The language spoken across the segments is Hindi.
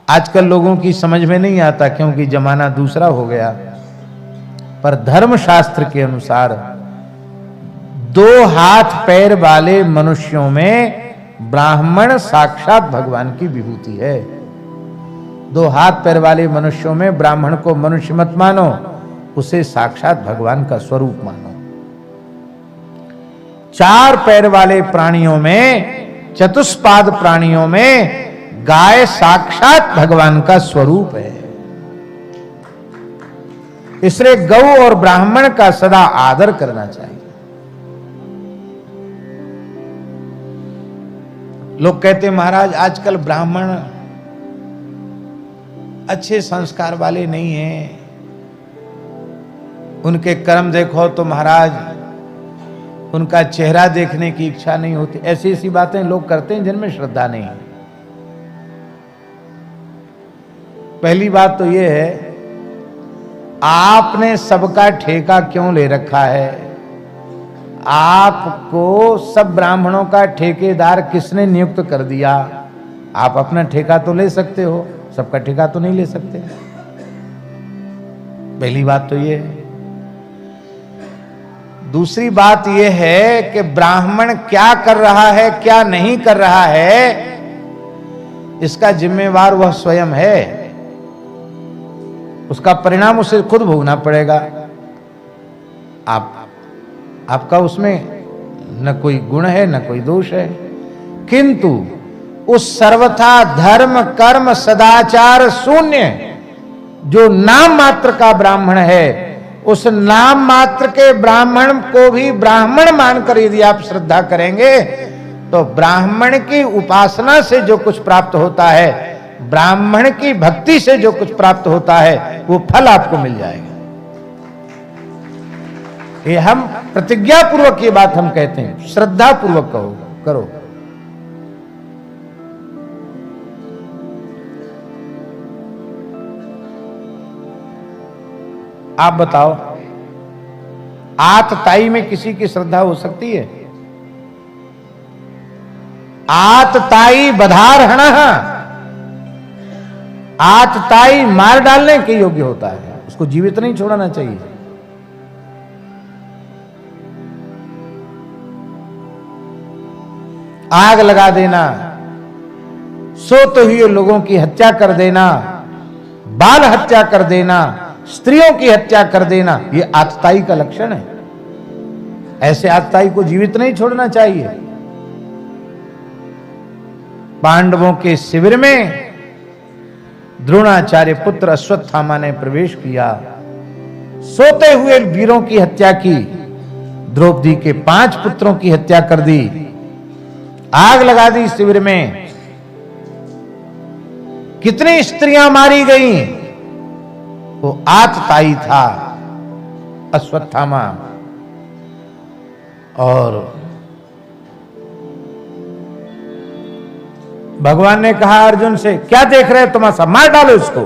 आजकल लोगों की समझ में नहीं आता क्योंकि जमाना दूसरा हो गया। पर धर्मशास्त्र के अनुसार 2 हाथ पैर वाले मनुष्यों में ब्राह्मण साक्षात भगवान की विभूति है। 2 हाथ पैर वाले मनुष्यों में ब्राह्मण को मनुष्य मत मानो, उसे साक्षात भगवान का स्वरूप मानो। 4 पैर वाले प्राणियों में, चतुष्पाद प्राणियों में गाय साक्षात भगवान का स्वरूप है। इसलिए गौ और ब्राह्मण का सदा आदर करना चाहिए। लोग कहते महाराज आजकल ब्राह्मण अच्छे संस्कार वाले नहीं हैं, उनके कर्म देखो तो महाराज उनका चेहरा देखने की इच्छा नहीं होती। ऐसी ऐसी बातें लोग करते हैं जिनमें श्रद्धा नहीं है। पहली बात तो यह है, आपने सबका ठेका क्यों ले रखा है? आपको सब ब्राह्मणों का ठेकेदार किसने नियुक्त कर दिया? आप अपना ठेका तो ले सकते हो, सबका ठेका तो नहीं ले सकते। पहली बात तो यह है। दूसरी बात यह है कि ब्राह्मण क्या कर रहा है क्या नहीं कर रहा है, इसका जिम्मेवार वह स्वयं है। उसका परिणाम उसे खुद भोगना पड़ेगा। आपका उसमें न कोई गुण है न कोई दोष है, किंतु उस सर्वथा धर्म कर्म सदाचार शून्य जो नाम मात्र का ब्राह्मण है, उस नाम मात्र के ब्राह्मण को भी ब्राह्मण मानकर यदि आप श्रद्धा करेंगे तो ब्राह्मण की उपासना से जो कुछ प्राप्त होता है, ब्राह्मण की भक्ति से जो कुछ प्राप्त होता है, वो फल आपको मिल जाएगा। ये हम प्रतिज्ञा पूर्वक ये बात हम कहते हैं, श्रद्धा पूर्वक करो। आप बताओ, आतताई में किसी की श्रद्धा हो सकती है? आतताई बधारहण, आतताई मार डालने के योग्य होता है, उसको जीवित नहीं छोड़ना चाहिए। आग लगा देना, सोते हुए लोगों की हत्या कर देना, बाल हत्या कर देना, स्त्रियों की हत्या कर देना, यह आतताई का लक्षण है। ऐसे आतताई को जीवित नहीं छोड़ना चाहिए। पांडवों के शिविर में द्रोणाचार्य पुत्र अश्वत्थामा ने प्रवेश किया, सोते हुए वीरों की हत्या की, द्रौपदी के 5 पुत्रों की हत्या कर दी, आग लगा दी शिविर में। कितनी स्त्रियां मारी गईं? वो आतताई था अश्वत्थामा। और भगवान ने कहा अर्जुन से, क्या देख रहे तमाशा, मार डालो इसको।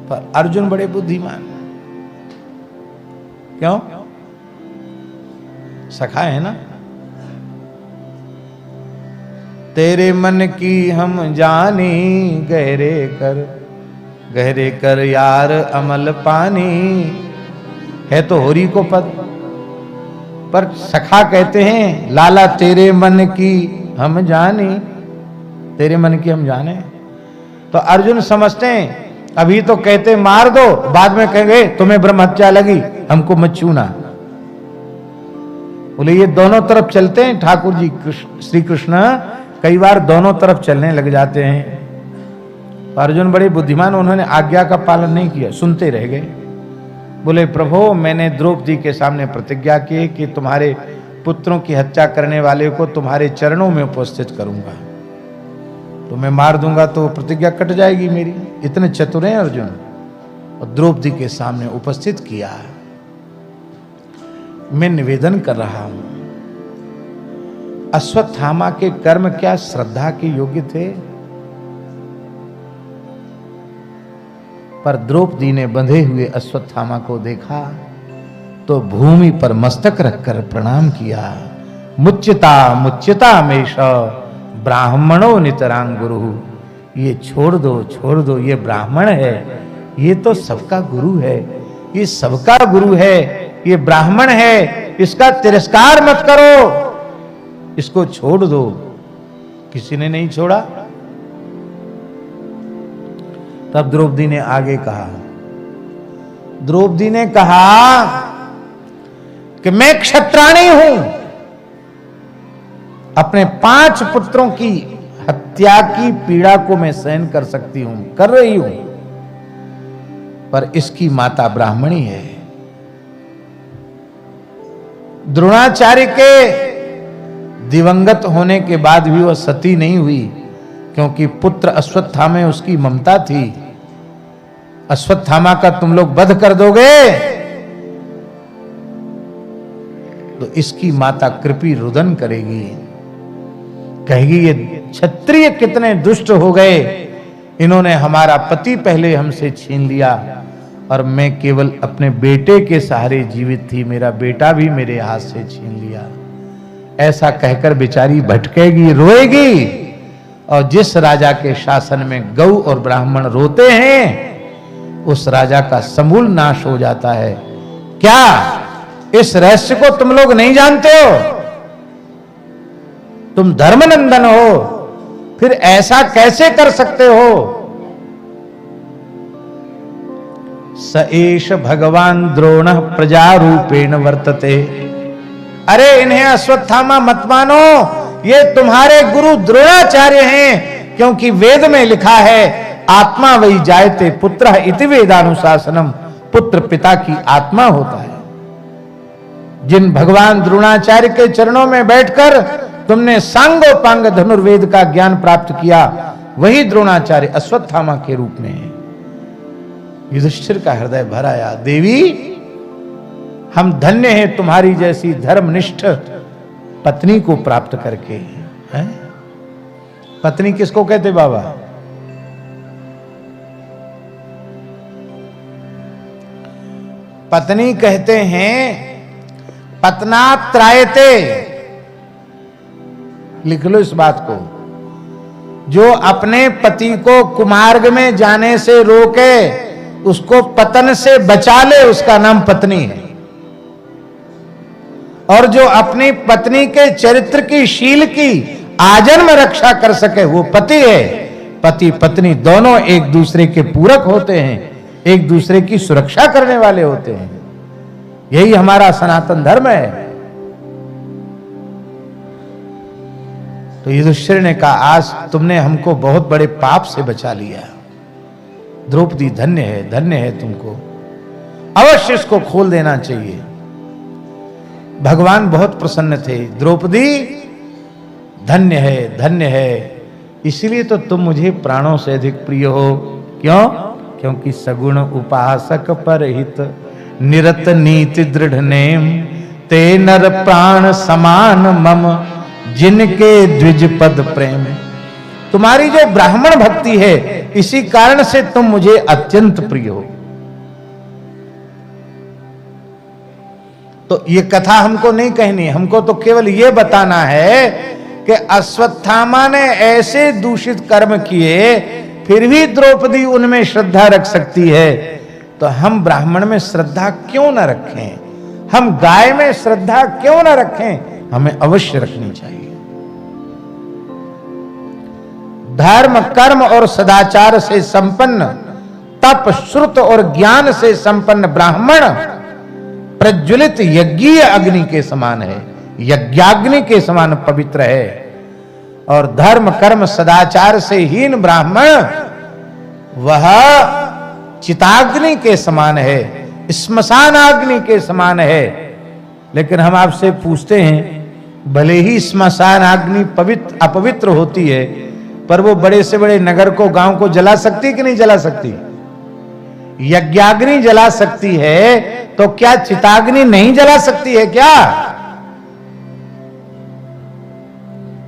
पर अर्जुन बड़े बुद्धिमान, क्यों? सखा है ना। तेरे मन की हम जानी, गहरे कर यार अमल पानी। है तो होरी को पद, पर सखा कहते हैं लाला तेरे मन की हम जानी, तेरे मन की हम जाने। तो अर्जुन समझते हैं अभी तो कहते मार दो, बाद में कहेंगे तुम्हें ब्रह्म हत्या लगी, हमको मत छूना। बोले ये दोनों तरफ चलते हैं ठाकुर जी। श्री कृष्ण कई बार दोनों तरफ चलने लग जाते हैं। अर्जुन बड़े बुद्धिमान, उन्होंने आज्ञा का पालन नहीं किया, सुनते रह गए। बोले प्रभु मैंने द्रौपदी के सामने प्रतिज्ञा की कि तुम्हारे पुत्रों की हत्या करने वाले को तुम्हारे चरणों में उपस्थित करूंगा, तो मैं मार दूंगा तो प्रतिज्ञा कट जाएगी मेरी। इतने चतुर हैं अर्जुन। और द्रौपदी के सामने उपस्थित किया। मैं निवेदन कर रहा हूं, अश्वत्थामा के कर्म क्या श्रद्धा के योग्य थे? पर द्रौपदी ने बंधे हुए अश्वत्थामा को देखा तो भूमि पर मस्तक रखकर प्रणाम किया। मुच्यता मुच्यता मेष ब्राह्मणो नितरांग गुरु। ये छोड़ दो, ये ब्राह्मण है, ये तो सबका गुरु है, ये सबका गुरु है, ये ब्राह्मण है, इसका तिरस्कार मत करो, इसको छोड़ दो। किसी ने नहीं छोड़ा। तब द्रौपदी ने आगे कहा, द्रौपदी ने कहा कि मैं क्षत्राणी हूं, अपने 5 पुत्रों की हत्या की पीड़ा को मैं सहन कर सकती हूं, कर रही हूं, पर इसकी माता ब्राह्मणी है। द्रोणाचार्य के दिवंगत होने के बाद भी वह सती नहीं हुई, क्योंकि पुत्र अश्वत्थामा में उसकी ममता थी। अश्वत्थामा का तुम लोग वध कर दोगे तो इसकी माता कृपी रुदन करेगी, कहेगी ये क्षत्रिय कितने दुष्ट हो गए, इन्होंने हमारा पति पहले हमसे छीन लिया और मैं केवल अपने बेटे के सहारे जीवित थी, मेरा बेटा भी मेरे हाथ से छीन लिया। ऐसा कहकर बेचारी भटकेगी, रोएगी। और जिस राजा के शासन में गौ और ब्राह्मण रोते हैं उस राजा का समूल नाश हो जाता है। क्या इस रहस्य को तुम लोग नहीं जानते हो? तुम धर्मनंदन हो, फिर ऐसा कैसे कर सकते हो? स एष भगवान द्रोण प्रजा रूपेण वर्तते। अरे इन्हें अश्वत्थामा मत मानो, ये तुम्हारे गुरु द्रोणाचार्य हैं, क्योंकि वेद में लिखा है आत्मा वही जायते पुत्र इति वेदानुशासनम, पुत्र पिता की आत्मा होता है। जिन भगवान द्रोणाचार्य के चरणों में बैठकर तुमने सांगोपांग धनुर्वेद का ज्ञान प्राप्त किया, वही द्रोणाचार्य अश्वत्थामा के रूप में है। युधिष्ठिर का हृदय भर आया, देवी हम धन्य हैं तुम्हारी जैसी धर्मनिष्ठ पत्नी को प्राप्त करके। हैं? पत्नी किसको कहते बाबा? पत्नी कहते हैं पत्नात्रायते। लिख लो इस बात को। जो अपने पति को कुमार्ग में जाने से रोके, उसको पतन से बचा ले, उसका नाम पत्नी है। और जो अपनी पत्नी के चरित्र की, शील की आजन्म रक्षा कर सके, वो पति है। पति पत्नी दोनों एक दूसरे के पूरक होते हैं, एक दूसरे की सुरक्षा करने वाले होते हैं। यही हमारा सनातन धर्म है। तो युधिष्ठिर ने कहा, आज तुमने हमको बहुत बड़े पाप से बचा लिया। द्रौपदी धन्य है तुमको, अवश्य इसको खोल देना चाहिए। भगवान बहुत प्रसन्न थे। द्रौपदी धन्य है, इसलिए तो तुम मुझे प्राणों से अधिक प्रिय हो। क्यों? क्योंकि सगुण उपासक परहित निरत नीति दृढ़ नेम, ते नर प्राण समान मम जिनके द्विज पद प्रेम। तुम्हारी जो ब्राह्मण भक्ति है, इसी कारण से तुम मुझे अत्यंत प्रिय हो। तो ये कथा हमको नहीं कहनी, हमको तो केवल ये बताना है कि अश्वत्थामा ने ऐसे दूषित कर्म किए, फिर भी द्रौपदी उनमें श्रद्धा रख सकती है। तो हम ब्राह्मण में श्रद्धा क्यों न रखें? हम गाय में श्रद्धा क्यों न रखें? हमें अवश्य रखनी चाहिए। धर्म, कर्म और सदाचार से संपन्न, तप, श्रुत और ज्ञान से संपन्न ब्राह्मण प्रज्वलित यज्ञीय अग्नि के समान है, यज्ञाग्नि के समान पवित्र है। और धर्म, कर्म, सदाचार से हीन ब्राह्मण वह चिताग्नि के समान है, श्मशान अग्नि के समान है। लेकिन हम आपसे पूछते हैं, भले ही श्मशान अग्नि अपवित्र होती है, पर वो बड़े से बड़े नगर को, गांव को जला सकती कि नहीं जला सकती? यज्ञाग्नि जला सकती है, तो क्या चिताग्नि नहीं जला सकती है क्या?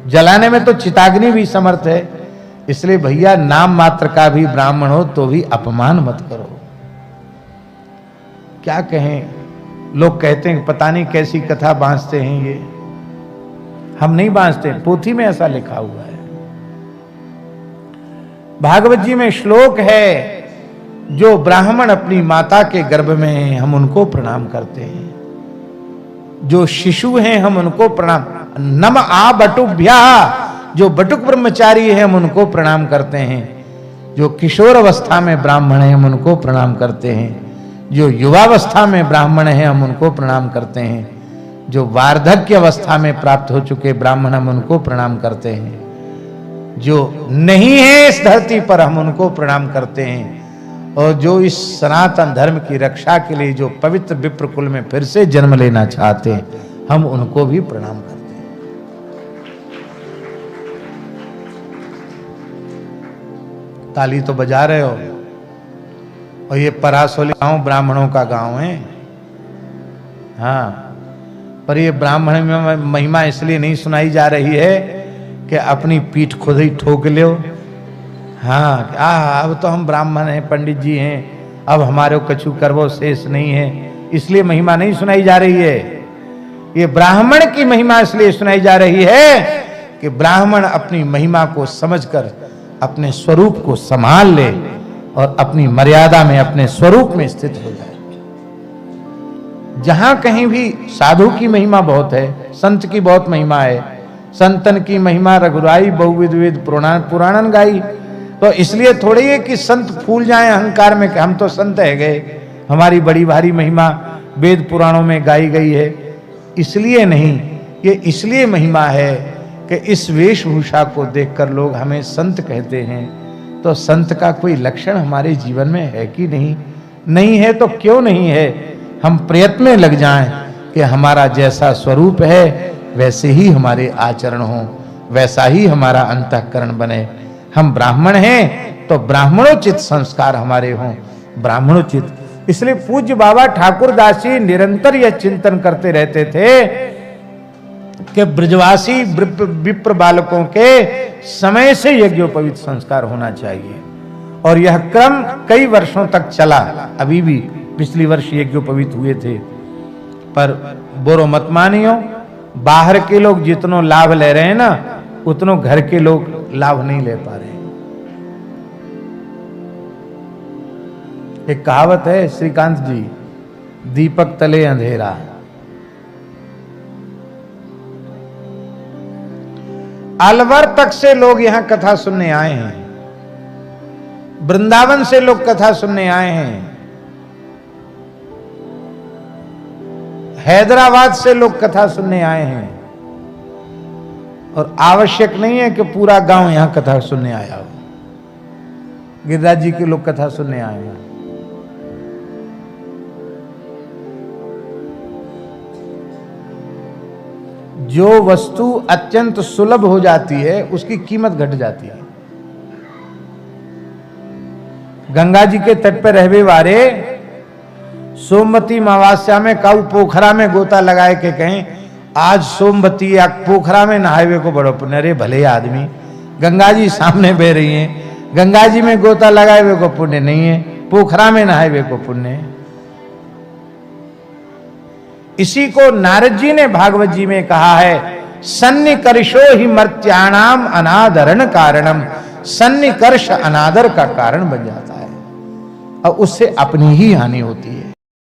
जलाने में तो चिताग्नि भी समर्थ है। इसलिए भैया, नाम मात्र का भी ब्राह्मण हो तो भी अपमान मत करो। क्या कहें, लोग कहते हैं पता नहीं कैसी कथा बांधते हैं ये। हम नहीं बांधते, पोथी में ऐसा लिखा हुआ है। भागवत जी में श्लोक है, जो ब्राह्मण अपनी माता के गर्भ में हैं हम उनको प्रणाम करते हैं, जो शिशु हैं हम उनको प्रणाम, नम आ बटुभ्या, जो बटुक ब्रह्मचारी है हम उनको प्रणाम करते हैं, जो किशोर अवस्था में ब्राह्मण है हम उनको प्रणाम करते हैं, जो युवावस्था में ब्राह्मण है हम उनको प्रणाम करते हैं, जो वार्धक्य अवस्था में प्राप्त हो चुके ब्राह्मण हम उनको प्रणाम करते हैं, जो नहीं है इस धरती पर हम उनको प्रणाम करते हैं, और जो इस सनातन धर्म की रक्षा के लिए जो पवित्र विप्र कुल में फिर से जन्म लेना चाहते हैं हम उनको भी प्रणाम करते हैं। ताली तो बजा रहे हो। और ये परासोली गांव ब्राह्मणों का गांव है, हाँ, पर ये ब्राह्मण में महिमा इसलिए नहीं सुनाई जा रही है कि अपनी पीठ खुद ही ठोक लो। हाँ, अब तो हम ब्राह्मण हैं, पंडित जी हैं, अब हमारे कछु करवो शेष नहीं है, इसलिए महिमा नहीं सुनाई जा रही है। ये ब्राह्मण की महिमा इसलिए सुनाई जा रही है कि ब्राह्मण अपनी महिमा को समझकर अपने स्वरूप को संभाल ले और अपनी मर्यादा में अपने स्वरूप में स्थित हो जाए। जहां कहीं भी साधु की महिमा बहुत है, संत की बहुत महिमा है, संतन की महिमा रघुराई बहुविध विध पुराणन गाई। तो इसलिए थोड़ी है कि संत फूल जाएं अहंकार में कि हम तो संत है गए, हमारी बड़ी भारी महिमा वेद पुराणों में गाई गई है, इसलिए नहीं, ये इसलिए महिमा है कि इस वेशभूषा को देखकर लोग हमें संत कहते हैं। तो संत का कोई लक्षण हमारे जीवन में है कि नहीं? नहीं है तो क्यों नहीं है? हम प्रयत्न में लग जाएं कि हमारा जैसा स्वरूप है वैसे ही हमारे आचरण हो, वैसा ही हमारा अंतःकरण बने। हम ब्राह्मण हैं तो ब्राह्मणोचित संस्कार हमारे हों, ब्राह्मणोचित। इसलिए पूज्य बाबा ठाकुर दास जी निरंतर यह चिंतन करते रहते थे कि ब्रजवासी विप्र बालकों के समय से यज्ञोपवीत संस्कार होना चाहिए। और यह क्रम कई वर्षों तक चला। अभी भी पिछली वर्ष यज्ञोपवीत हुए थे, पर बोरो मत मानियो, बाहर के लोग जितनो लाभ ले रहे हैं ना, उतनो घर के लोग लाभ नहीं ले पा रहे। एक कहावत है श्रीकांत जी, दीपक तले अंधेरा। अलवर तक से लोग यहां कथा सुनने आए हैं, वृंदावन से लोग कथा सुनने आए हैं, हैदराबाद से लोग कथा सुनने आए हैं। और आवश्यक नहीं है कि पूरा गांव यहां कथा सुनने आया हो। गिरिराज जी के लोग कथा सुनने आए हैं। जो वस्तु अत्यंत सुलभ हो जाती है उसकी कीमत घट जाती है। गंगा जी के तट पर रहवे वारे सोमवती अमावस्या में काऊ पोखरा में गोता लगाए के कहें आज सोमवती या पोखरा में नहावे को बड़ो पुण्य। अरे भले आदमी, गंगा जी सामने बह रही हैं, गंगा जी में गोता लगाए हुए को पुण्य नहीं है, पोखरा में नहाए हुए को पुण्य है। इसी को नारद जी ने भागवत जी में कहा है, सन्निकर्षो ही मर्त्याणाम अनादरण कारणम। सन्निकर्ष अनादर का कारण बन जाता है और उससे अपनी ही हानि होती है।